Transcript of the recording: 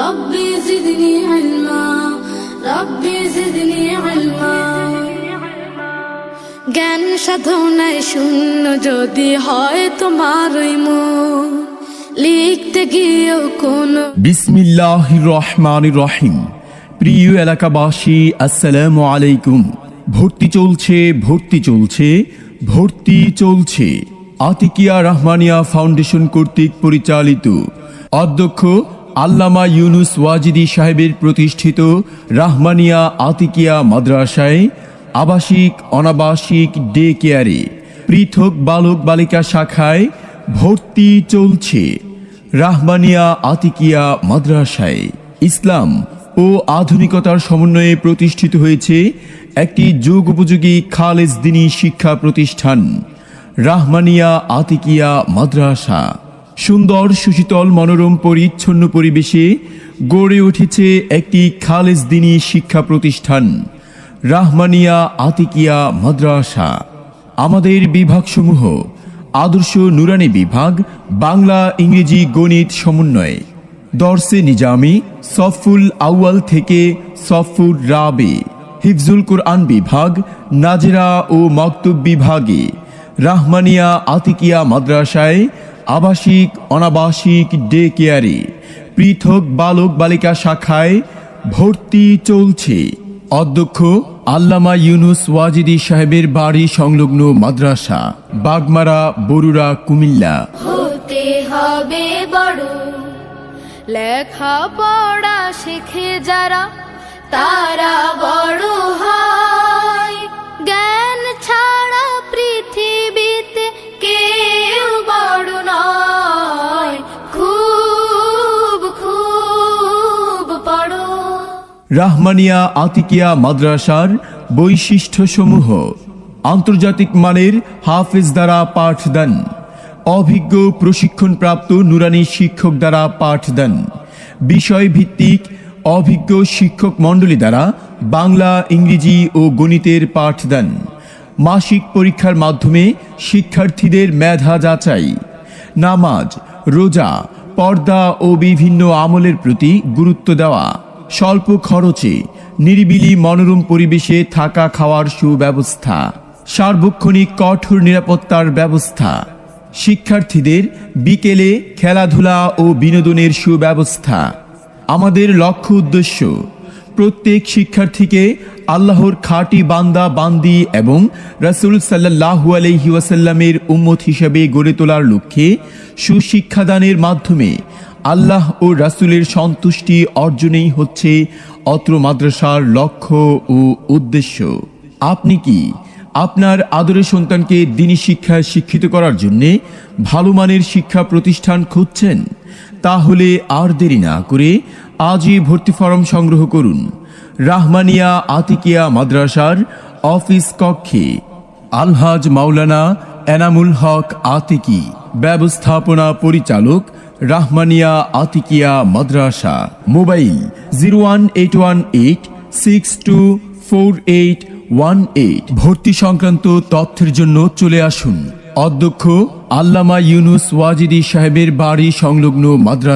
ربي زدني علما ربي زدني علما জ্ঞান সাধনায় শূন্য যদি হয় তোমার মন লিখতে গিয়েও কোনো বিসমিল্লাহির রহমানির রহিম। প্রিয় এলাকাবাসী, আসসালামু আলাইকুম। ভর্তি চলছে আতিকিয়া রাহমানিয়া ফাউন্ডেশন কর্তৃক পরিচালিত অধ্যক্ষ আল্লামা ইউনুস ওয়াজিদি সাহেবের প্রতিষ্ঠিত রাহমানিয়া আতিকিয়া মাদ্রাসায় আবাসিক অনাবাসিক ডে কেয়ারে পৃথক বালক বালিকা শাখায় ভর্তি চলছে। রাহমানিয়া আতিকিয়া মাদ্রাসায় ইসলাম ও আধুনিকতার সমন্বয়ে প্রতিষ্ঠিত হয়েছে একটি যুগ উপযোগী খালেজ দ্বীনি শিক্ষা প্রতিষ্ঠান রাহমানিয়া আতিকিয়া মাদ্রাসা। সুন্দর সুশীতল মনোরম পরিচ্ছন্ন পরিবেশে গড়ে উঠেছে একটি খালেজ দ্বীনি শিক্ষা প্রতিষ্ঠান রাহমানিয়া আতিকিয়া মাদ্রাসা। আমাদের বিভাগসমূহ আদর্শ নুরানি বিভাগ, বাংলা ইংরেজি গণিত সমন্বয়ে, দর্সে নিজামি সফুল আউয়াল থেকে সফুর রাবে, হিফজুল কোরআন বিভাগ, নাজেরা ও মক্তব বিভাগে। রাহমানিয়া আতিকিয়া মাদ্রাসায় আবাসিক অনাবাসিক ডে কেয়ারে পৃথক বালক বালিকা শাখায় ভর্তি চলছে। অধ্যক্ষ আল্লামা ইউনুস ওয়াজিদি সাহেবের বাড়ি সংলগ্ন মাদ্রাসা, বাগমারা, বরুড়া, কুমিল্লা। হতে হবে বড় লেখা পড়া শিখে যারা তারা বড় হয়। জ্ঞান ছাড়া পৃথিবীতে কেউ বড় নয়। খুব খুব পড়ো। রাহমানিয়া আতিকিয়া মাদ্রাসার বৈশিষ্ট্যসমূহ: আন্তর্জাতিক মানের হাফেজ দ্বারা পাঠদান, অভিজ্ঞ প্রশিক্ষণপ্রাপ্ত নুরানি শিক্ষক দ্বারা পাঠদান, বিষয়ভিত্তিক অভিজ্ঞ শিক্ষক মণ্ডলী দ্বারা বাংলা, ইংরেজি ও গণিতের পাঠদান, মাসিক পরীক্ষার মাধ্যমে শিক্ষার্থীদের মেধা যাচাই, নামাজ, রোজা, পর্দা ও বিভিন্ন আমলের প্রতি গুরুত্ব দেওয়া, স্বল্প খরচে নিরিবিলি মনোরম পরিবেশে থাকা খাওয়ার সুব্যবস্থা, সার্বক্ষণিক কঠোর নিরাপত্তার ব্যবস্থা, শিক্ষার্থীদের বিকেলে খেলাধুলা ও বিনোদনের সুব্যবস্থা। আমাদের লক্ষ্য উদ্দেশ্য প্রত্যেক শিক্ষার্থীকে আল্লাহর খাঁটি বান্দা বান্দি এবং রাসূল সাল্লাল্লাহু আলাইহি ওয়াসাল্লামের উম্মত হিসেবে গড়ে তোলার লক্ষ্যে সুশিক্ষাদানের মাধ্যমে আল্লাহ ও রাসূলের সন্তুষ্টি অর্জনেই হচ্ছে অত্র মাদ্রাসার লক্ষ্য ও উদ্দেশ্য। আপনি কি আপনার আদরের সন্তানকে দ্বীনি শিক্ষায় শিক্ষিত করার জন্য ভালো মানের শিক্ষা প্রতিষ্ঠান খুঁজছেন? তাহলে আর দেরি না করে আজই ভর্তি ফরম সংগ্রহ করুন। রাহমানিয়া আতিকিয়া মাদ্রাসার অফিস কক্ষে। আলহাজ মাওলানা এনামুল হক আতিকি, ব্যবস্থাপনা পরিচালক, রাহমানিয়া আতিকিয়া মাদ্রাসা। মোবাইল 01886248118। ভর্তি সংক্রান্ত তথ্যের জন্য চলে আসুন অধ্যক্ষ আল্লামা ইউনুস ওয়াজিদি সাহেবের বাড়ি সংলগ্ন মাদ্রাসা।